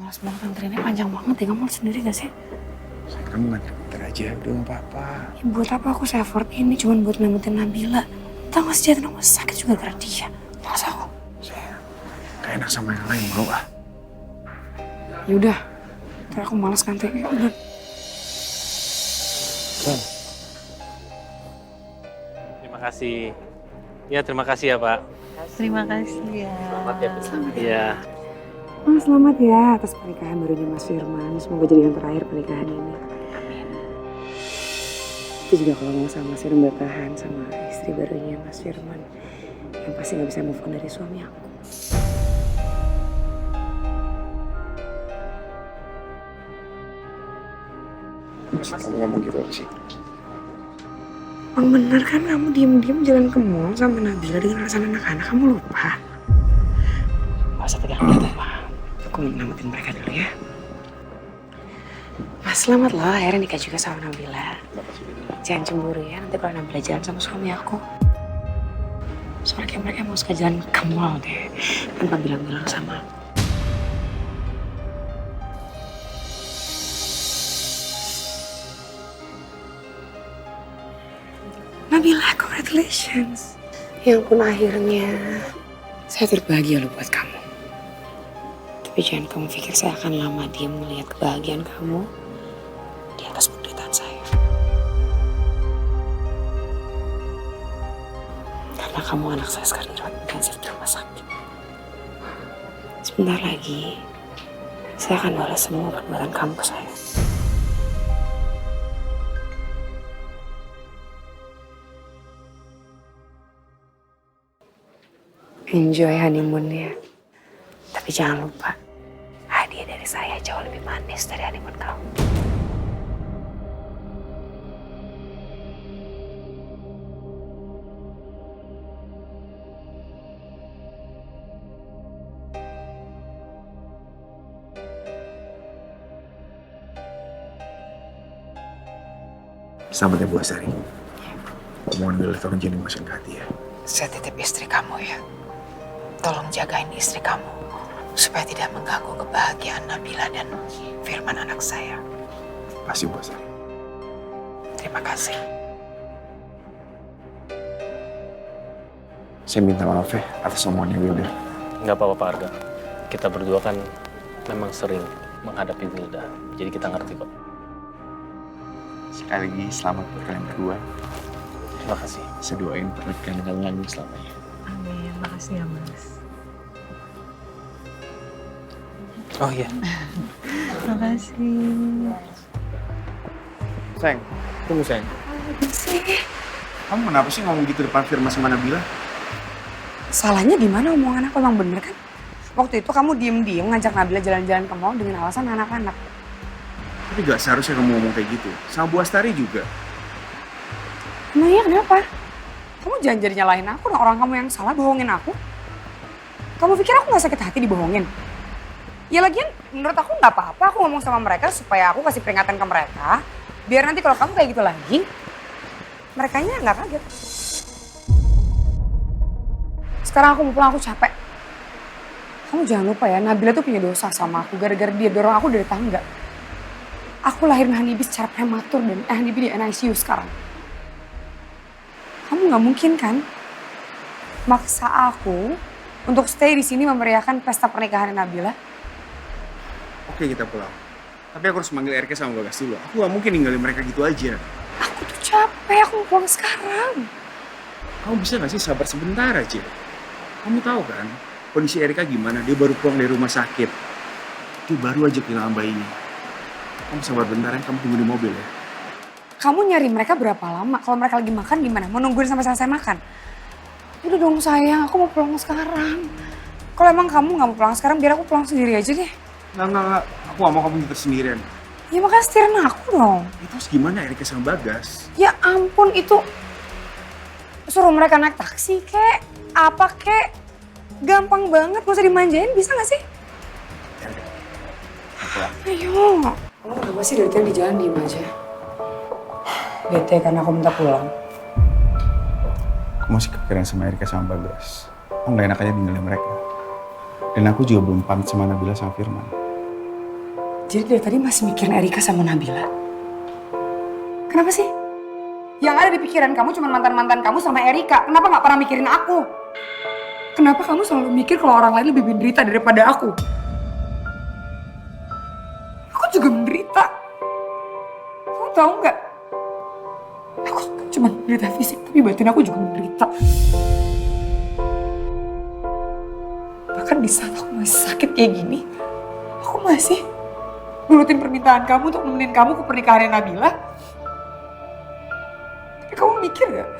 Males banget antrinnya panjang banget ya, kamu sendiri gak sih? Kamu ngantri bentar aja, udah gak apa-apa. Ya, buat apa aku se-effort ini cuma buat nemetin Nabila? Tau gak sih jatuh sakit juga gara dia. Males aku. Saya gak enak sama yang lain, mau ah. Yaudah, ntar aku males ngantri. Udah. Terima kasih. Ya, terima kasih ya, Pak. Terima kasih ya. Selamat ya, Bu. Iya. Mas, selamat ya atas pernikahan barunya Mas Firman. Semoga jadi yang terakhir pernikahan ini. Itu juga kalau mau sama Mas Firman bertahan sama istri barunya Mas Firman. Yang pasti gak bisa move on dari suami aku. Masa kamu ngomong gitu apa sih? Emang bener kan kamu diem-diem jalan ke mall sama Nabila dengan alasan anak-anak, kamu lupa? Gak usah tegang gitu, Pak. Aku mau namatin mereka dulu ya. Mas, selamat loh, akhirnya nikah juga sama Nabila. Jangan cemburu ya, nanti kalau Nabila jalan sama suami aku. Soalnya kayak mereka mau suka jalan ke mall deh, tanpa bilang-bilang sama aku. Nabila, congratulations. Ya ampun, akhirnya saya terbahagia loh buat kamu. Tapi jangan kamu pikir saya akan lama diam melihat kebahagiaan kamu di atas penderitaan saya. Karena kamu anak saya sekarang dirawat intensif di rumah sakit. Sebentar lagi, saya akan balas semua perbuatan kamu ke saya. Enjoy honeymoon-nya. Tapi jangan lupa, hadiah dari saya jauh lebih manis dari honeymoon kamu. Selamat ya Bu Asari. Mohon boleh tolong jangan dimasukin ke hati ya. Saya titip istri kamu ya. Tolong jagain istri kamu supaya tidak mengganggu kebahagiaan Nabila dan Firman anak saya. Pasti Bu Asari. Terima kasih. Saya minta maaf ya atas omongannya Wilda. Nggak apa-apa, Pak Arga. Kita berdua kan memang sering menghadapi Wilda. Jadi kita ngerti kok. Sekali lagi selamat buat kalian berdua. Terima kasih. Saya doain pernikahan kalian lanjut selamanya. Amin, makasih ya Mas. Oh iya. Makasih. Sayang, tunggu sayang. Kamu kenapa sih ngomong gitu depan Firman sama Nabila? Salahnya di mana omongan aku, emang bener kan? Waktu itu kamu diem-diem ngajak Nabila jalan-jalan ke mall dengan alasan anak-anak. Tapi gak seharusnya kamu ngomong kayak gitu. Sama Bu Astari juga. Emangnya kenapa? Kamu jangan jadi nyalahin aku, orang kamu yang salah bohongin aku. Kamu pikir aku gak sakit hati dibohongin? Ya lagian menurut aku gak apa-apa aku ngomong sama mereka supaya aku kasih peringatan ke mereka. Biar nanti kalau kamu kayak gitu lagi, merekanya gak kaget. Sekarang aku mau pulang, aku capek. Kamu jangan lupa ya, Nabila tuh punya dosa sama aku gara-gara dia dorong aku dari tangga. Aku lahirin Hanibi secara prematur dan Hanibi di NICU sekarang. Kamu nggak mungkin kan maksa aku untuk stay di sini memeriahkan pesta pernikahan Nabila? Oke, kita pulang. Tapi aku harus manggil RK sama Bagas dulu. Aku gak mungkin ninggalin mereka gitu aja. Aku tuh capek, aku mau pulang sekarang. Kamu bisa gak sih sabar sebentar aja? Kamu tahu kan kondisi Erika gimana? Dia baru pulang dari rumah sakit. Dia baru aja kehilangan bayinya. Kamu sabar bentar ya, kamu tunggu di mobil ya. Kamu nyari mereka berapa lama? Kalau mereka lagi makan gimana? Mau nungguin sampai selesai makan? Udah dong sayang, aku mau pulang sekarang. Kalau emang kamu gak mau pulang sekarang, biar aku pulang sendiri aja deh. Enggak. Aku gak mau kamu nyetir sendirian. Ya makanya setirin aku dong. Terus gimana Erika sama Bagas? Ya ampun, itu suruh mereka naik taksi kek, apa kek. Gampang banget, gak usah dimanjain, bisa gak sih? Ya udah. Pulang. Ayo. Kamu kenapa sih dari tadi di jalan diem aja? Bete karena aku minta pulang. Aku masih kepikiran sama Erika sama Bagas. Aku gak enak aja ninggalin mereka. Dan aku juga belum pamit sama Nabila sama Firman. Jadi dari tadi masih mikirin Erika sama Nabila? Kenapa sih? Yang ada di pikiran kamu cuma mantan-mantan kamu sama Erika. Kenapa nggak pernah mikirin aku? Kenapa kamu selalu mikir kalau orang lain lebih menderita daripada aku? Aku juga menderita. Kamu tahu nggak? Aku cuma menderita fisik, tapi batin aku juga menderita. Bahkan di saat aku masih sakit kayak gini, aku masih nurutin permintaan kamu untuk nemenin kamu ke pernikahan Nabila. Tapi kamu mikir gak?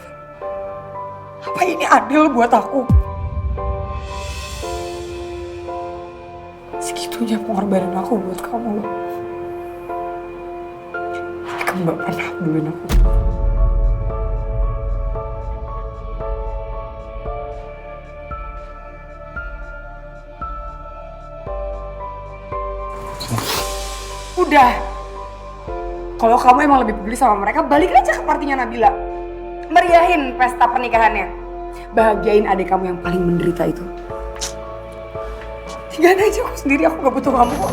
Apa ini adil buat aku? Segitunya pengorbanan aku buat kamu loh. Tapi kamu gak pernah pedulin aku. Udah. Kalau kamu emang lebih peduli sama mereka, balik aja ke partinya Nabila. Meriahin pesta pernikahannya. Bahagiain adik kamu yang paling menderita itu. Tinggalin aja aku sendiri, aku gak butuh kamu kok.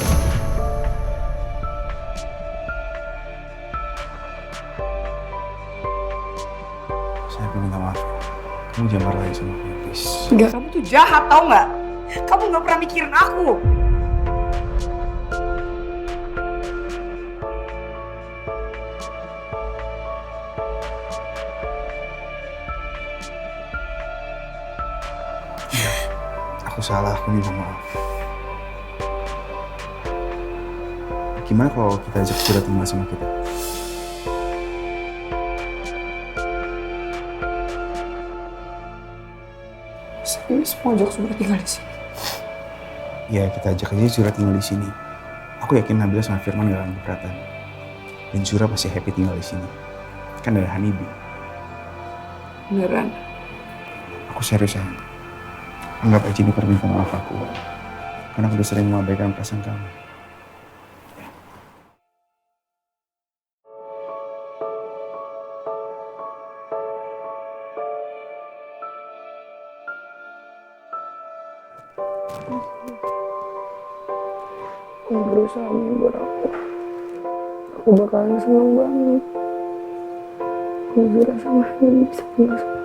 Saya minta maaf. Kamu jangan marah lagi sama aku, please. Enggak, kamu tuh jahat tau gak? Kamu gak pernah mikirin aku. Aku salah, aku minta maaf. Gimana kalau kita ajak Zura tinggal sama kita? Serius mau ajak Zura tinggal di sini? Ya kita ajak aja Zura tinggal di sini. Aku yakin Nabila sama Firman gak akan keberatan. Dan Zura pasti happy tinggal di sini. Kan ada Hanibi. Beneran? Aku serius sayang. Anggap aja ini permintaan maaf aku. Karena aku udah sering mengabaikan perasaan kamu. Kamu berusaha menghibur aku. Aku bakalan seneng banget. Kalau Zura sama Hani bisa tinggal sama